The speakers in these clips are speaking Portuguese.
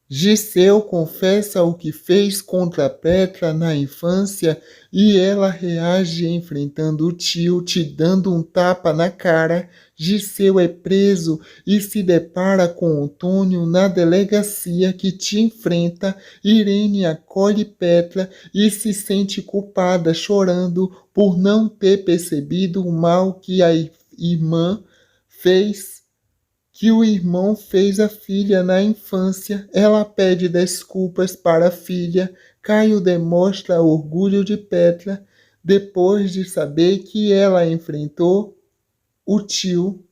Giseu confessa o que fez contra Petra na infância e ela reage enfrentando o tio, te dando um tapa na cara. Giseu é preso e se depara com Antônio na delegacia que te enfrenta. Irene acolhe Petra e se sente culpada, chorando por não ter percebido o mal que a irmã fez que o irmão fez à filha na infância. Ela pede desculpas para a filha. Caio demonstra orgulho de Petra depois de saber que ela enfrentou o tio.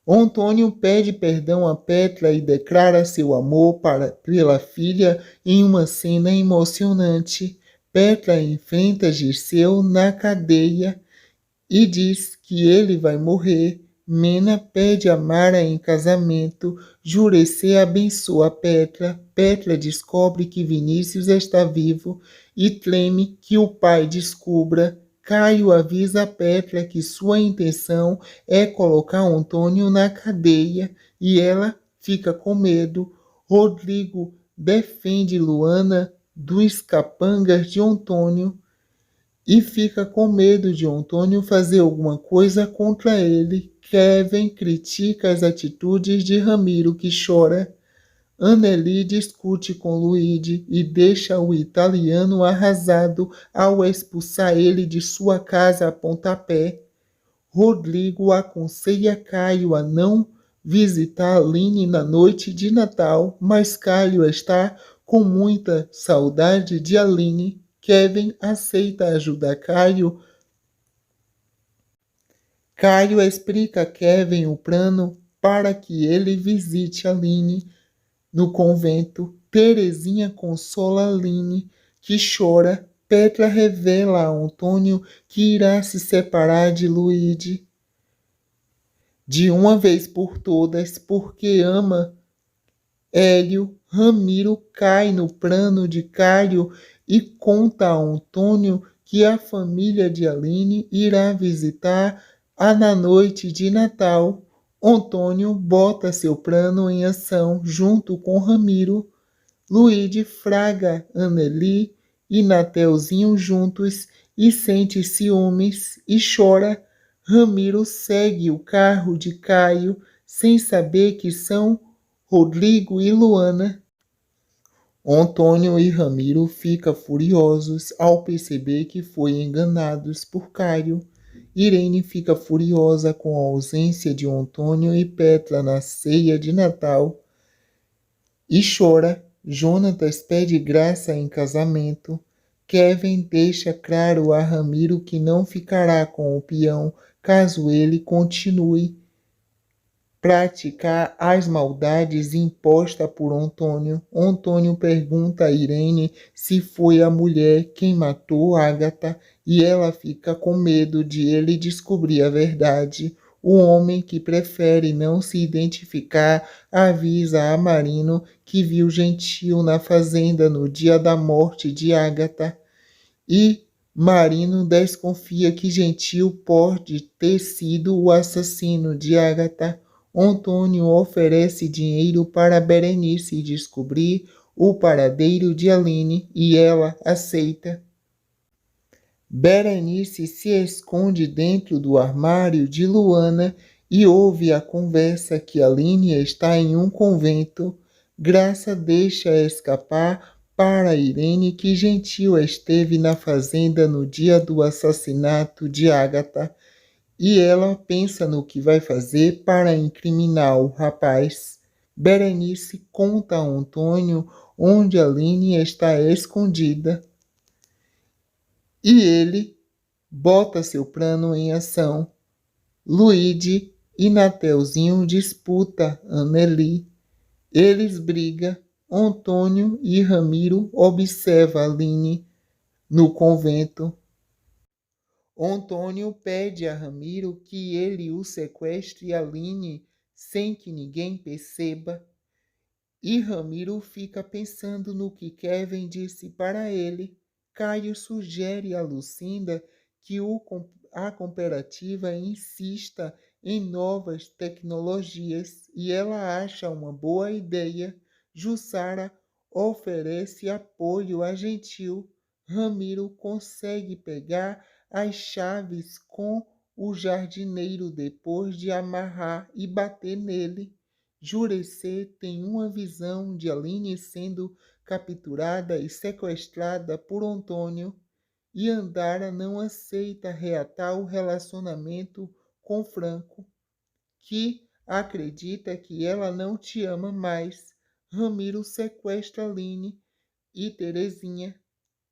Antônio pede perdão a Petra e declara seu amor pela filha em uma cena emocionante. Petra enfrenta Giseu na cadeia e diz que ele vai morrer. Mena pede a Mara em casamento. Jurecê abençoa Petra. Petra descobre que Vinícius está vivo e teme que o pai descubra. Caio avisa a Petra que sua intenção é colocar Antônio na cadeia e ela fica com medo. Rodrigo defende Luana dos capangas de Antônio e fica com medo de Antônio fazer alguma coisa contra ele. Kevin critica as atitudes de Ramiro, que chora. Anneli discute com Luigi e deixa o italiano arrasado ao expulsar ele de sua casa a pontapé. Rodrigo aconselha Caio a não visitar Aline na noite de Natal, mas Caio está com muita saudade de Aline. Kevin aceita ajudar Caio. Caio explica a Kevin o plano para que ele visite Aline no convento. Terezinha consola Aline, que chora. Petra revela a Antônio que irá se separar de Luigi de uma vez por todas, porque ama Hélio. Ramiro cai no plano de Caio e conta a Antônio que a família de Aline irá visitar na noite de Natal. Antônio bota seu plano em ação junto com Ramiro. Luigi fraga Anneli e Nateuzinho juntos e sente ciúmes e chora. Ramiro segue o carro de Caio sem saber que são Rodrigo e Luana. Antônio e Ramiro ficam furiosos ao perceber que foram enganados por Caio. Irene fica furiosa com a ausência de Antônio e Petra na ceia de Natal e chora. Jonatas pede Graça em casamento. Kevin deixa claro a Ramiro que não ficará com o peão caso ele continue praticar as maldades impostas por Antônio. Antônio pergunta a Irene se foi a mulher quem matou Ágata e ela fica com medo de ele descobrir a verdade. O homem, que prefere não se identificar, avisa a Marino que viu Gentil na fazenda no dia da morte de Ágata e Marino desconfia que Gentil pode ter sido o assassino de Ágata. Antônio oferece dinheiro para Berenice descobrir o paradeiro de Aline e ela aceita. Berenice se esconde dentro do armário de Luana e ouve a conversa que Aline está em um convento. Graça deixa escapar para Irene que Gentil esteve na fazenda no dia do assassinato de Ágata e ela pensa no que vai fazer para incriminar o rapaz. Berenice conta a Antônio onde Aline está escondida e ele bota seu plano em ação. Luigi e Nateuzinho disputa Anneli. Eles brigam. Antônio e Ramiro observam Aline no convento. Antônio pede a Ramiro que ele o sequestre Aline sem que ninguém perceba. E Ramiro fica pensando no que Kevin disse para ele. Caio sugere a Lucinda que a cooperativa insista em novas tecnologias e ela acha uma boa ideia. Jussara oferece apoio a Gentil. Ramiro consegue pegar as chaves com o jardineiro depois de amarrar e bater nele. Jurecê tem uma visão de Aline sendo capturada e sequestrada por Antônio, e Andara não aceita reatar o relacionamento com Franco, que acredita que ela não te ama mais. Ramiro sequestra Aline e Terezinha,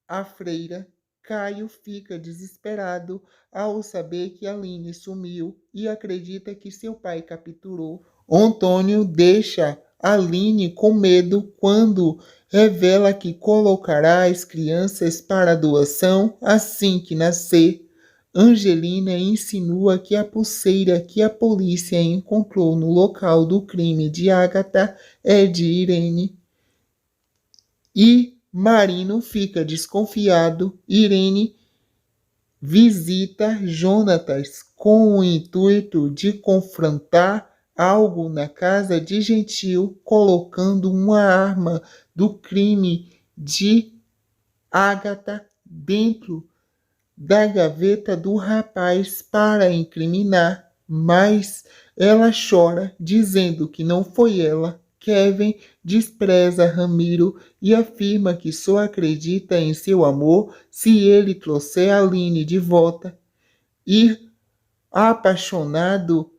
a freira. Caio fica desesperado ao saber que Aline sumiu e acredita que seu pai capturou. Antônio deixa Aline com medo quando revela que colocará as crianças para doação assim que nascer. Angelina insinua que a pulseira que a polícia encontrou no local do crime de Agatha é de Irene. E Marino fica desconfiado. Irene visita Jonatas com o intuito de confrontar algo na casa de Gentil, colocando uma arma do crime de Agatha dentro da gaveta do rapaz para incriminar, mas ela chora, dizendo que não foi ela. Kevin despreza Ramiro e afirma que só acredita em seu amor se ele trouxer Aline de volta. E, apaixonado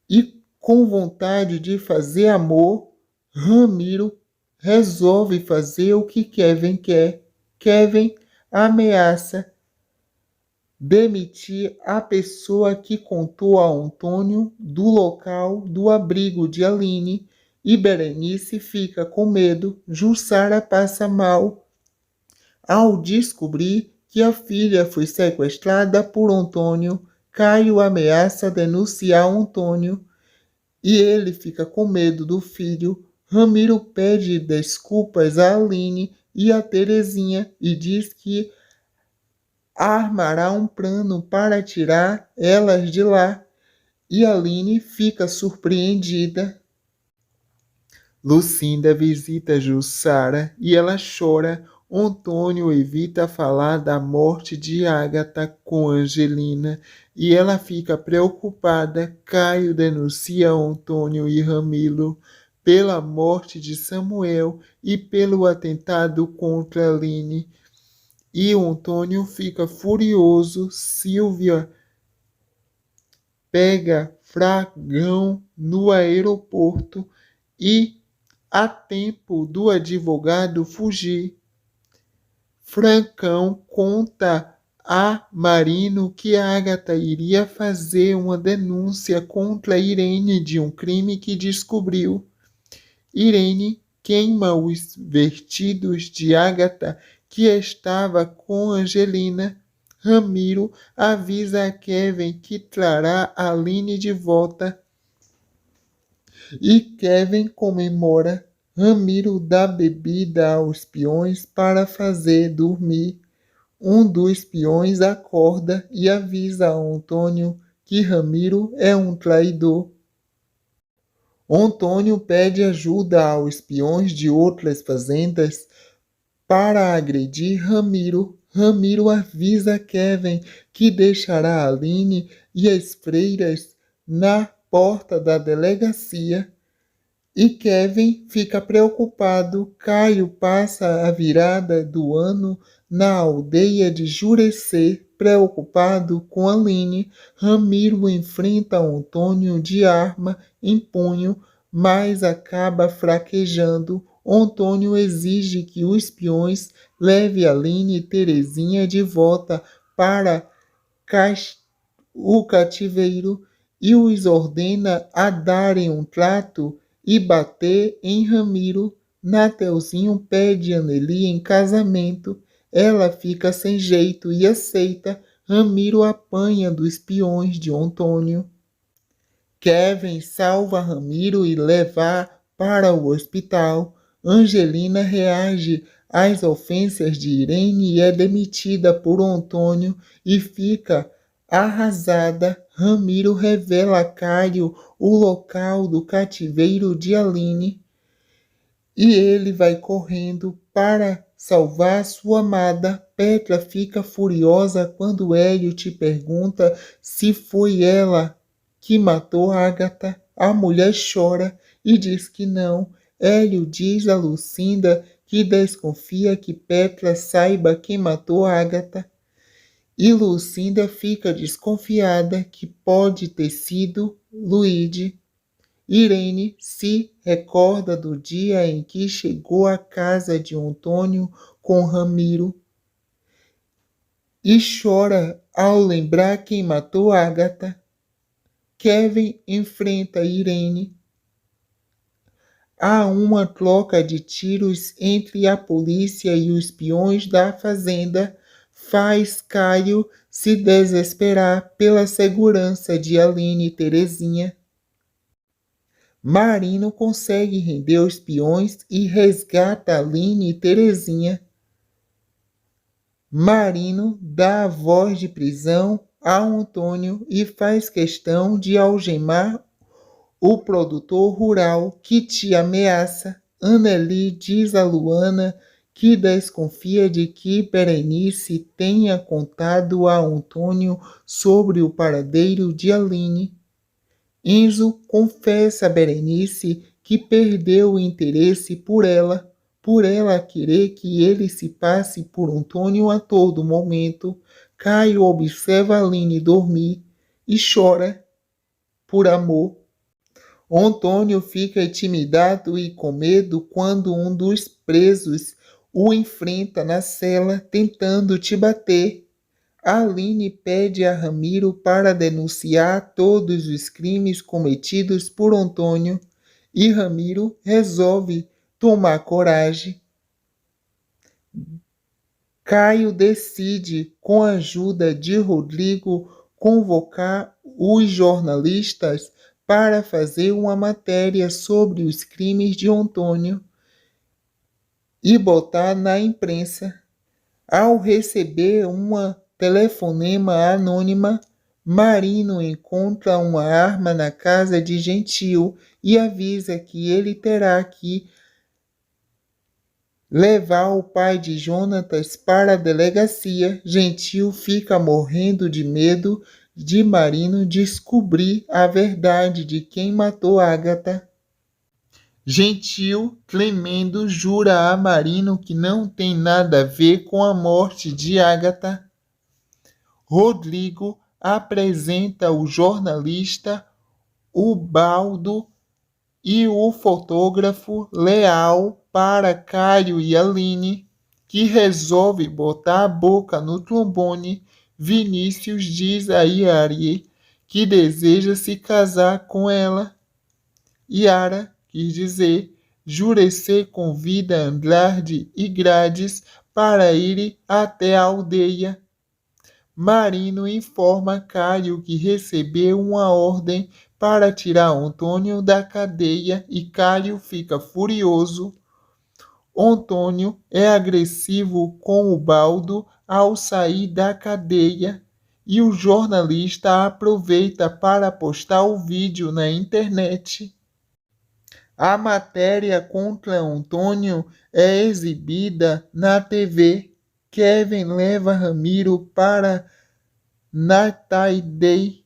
e com vontade de fazer amor, Ramiro resolve fazer o que Kevin quer. Kevin ameaça demitir a pessoa que contou a Antônio do local do abrigo de Aline, e Berenice fica com medo. Jussara passa mal ao descobrir que a filha foi sequestrada por Antônio. Caio ameaça denunciar Antônio e ele fica com medo do filho. Ramiro pede desculpas a Aline e a Terezinha e diz que armará um plano para tirar elas de lá, e Aline fica surpreendida. Lucinda visita Jussara e ela chora. Antônio evita falar da morte de Agatha com Angelina e ela fica preocupada. Caio denuncia Antônio e Ramiro pela morte de Samuel e pelo atentado contra Aline. E o Antônio fica furioso. Silvia pega Fragão no aeroporto e há tempo do advogado fugir. Francão conta a Marino que Agatha iria fazer uma denúncia contra Irene de um crime que descobriu. Irene queima os vestidos de Agatha que estava com Angelina. Ramiro avisa a Kevin que trará Aline de volta e Kevin comemora. Ramiro dá bebida aos peões para fazer dormir. Um dos peões acorda e avisa a Antônio que Ramiro é um traidor. Antônio pede ajuda aos peões de outras fazendas para agredir Ramiro. Ramiro avisa Kevin que deixará Aline e as freiras na porta da delegacia. E Kevin fica preocupado. Caio passa a virada do ano na aldeia de Jurecê, preocupado com Aline. Ramiro enfrenta Antônio de arma em punho, mas acaba fraquejando. Antônio exige que os peões levem Aline e Terezinha de volta para o cativeiro e os ordena a darem um trato e bater em Ramiro. Nateuzinho pede Anneli em casamento. Ela fica sem jeito e aceita. Ramiro apanha dos peões de Antônio. Kevin salva Ramiro e leva para o hospital. Angelina reage às ofensas de Irene e é demitida por Antônio e fica arrasada. Ramiro revela a Caio o local do cativeiro de Aline e ele vai correndo para salvar sua amada. Petra fica furiosa quando Hélio te pergunta se foi ela que matou Ágata. A mulher chora e diz que não. Hélio diz a Lucinda que desconfia que Petra saiba quem matou Ágata. E Lucinda fica desconfiada que pode ter sido Luíde. Irene se recorda do dia em que chegou à casa de Antônio com Ramiro e chora ao lembrar quem matou Ágata. Kevin enfrenta Irene. Há uma troca de tiros entre a polícia e os peões da fazenda. Faz Caio se desesperar pela segurança de Aline e Terezinha. Marino consegue render os peões e resgata Aline e Terezinha. Marino dá a voz de prisão a Antônio e faz questão de algemar o produtor rural que te ameaça. Anneli diz a Luana que desconfia de que Berenice tenha contado a Antônio sobre o paradeiro de Aline. Enzo confessa a Berenice que perdeu o interesse por ela querer que ele se passe por Antônio a todo momento. Caio observa Aline dormir e chora por amor. Antônio fica intimidado e com medo quando um dos presos o enfrenta na cela tentando te bater. Aline pede a Ramiro para denunciar todos os crimes cometidos por Antônio e Ramiro resolve tomar coragem. Caio decide, com a ajuda de Rodrigo, convocar os jornalistas para fazer uma matéria sobre os crimes de Antônio e botar na imprensa. Ao receber uma telefonema anônima, Marino encontra uma arma na casa de Gentil e avisa que ele terá que levar o pai de Jonatas para a delegacia. Gentil fica morrendo de medo de Marino descobrir a verdade de quem matou Ágata. Gentil, tremendo, jura a Marino que não tem nada a ver com a morte de Ágata. Rodrigo apresenta o jornalista Ubaldo e o fotógrafo Leal para Caio e Aline, que resolve botar a boca no trombone. Vinícius diz a Yari que deseja se casar com ela. Yara quis dizer, Jurecê convida Andrade e Grades para ir até a aldeia. Marino informa Caio que recebeu uma ordem para tirar Antônio da cadeia e Caio fica furioso. Antônio é agressivo com o Baldo ao sair da cadeia e o jornalista aproveita para postar o vídeo na internet. A matéria contra Antônio é exibida na TV. Kevin leva Ramiro para Nataidei.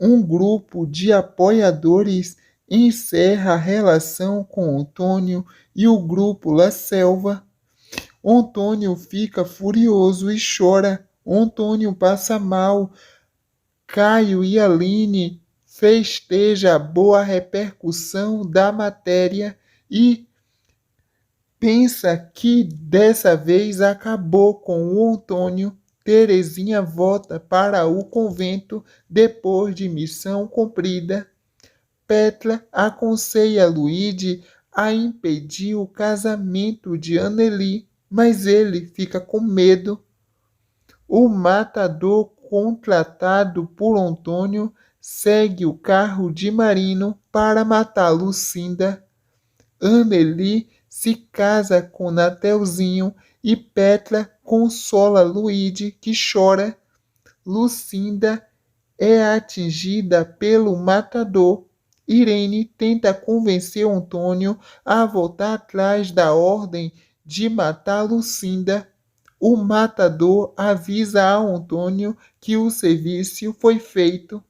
Um grupo de apoiadores encerra a relação com Antônio e o grupo La Selva. Antônio fica furioso e chora. Antônio passa mal. Caio e Aline festeja a boa repercussão da matéria e pensa que dessa vez acabou com o Antônio. Terezinha volta para o convento depois de missão cumprida. Petra aconselha Luíde a impedir o casamento de Anneli, mas ele fica com medo. O matador contratado por Antônio segue o carro de Marino para matar Lucinda. Anneli se casa com Natelzinho e Petra consola Luíde, que chora. Lucinda é atingida pelo matador Irene tenta convencer Antônio a voltar atrás da ordem de matar Lucinda. O matador avisa a Antônio que o serviço foi feito.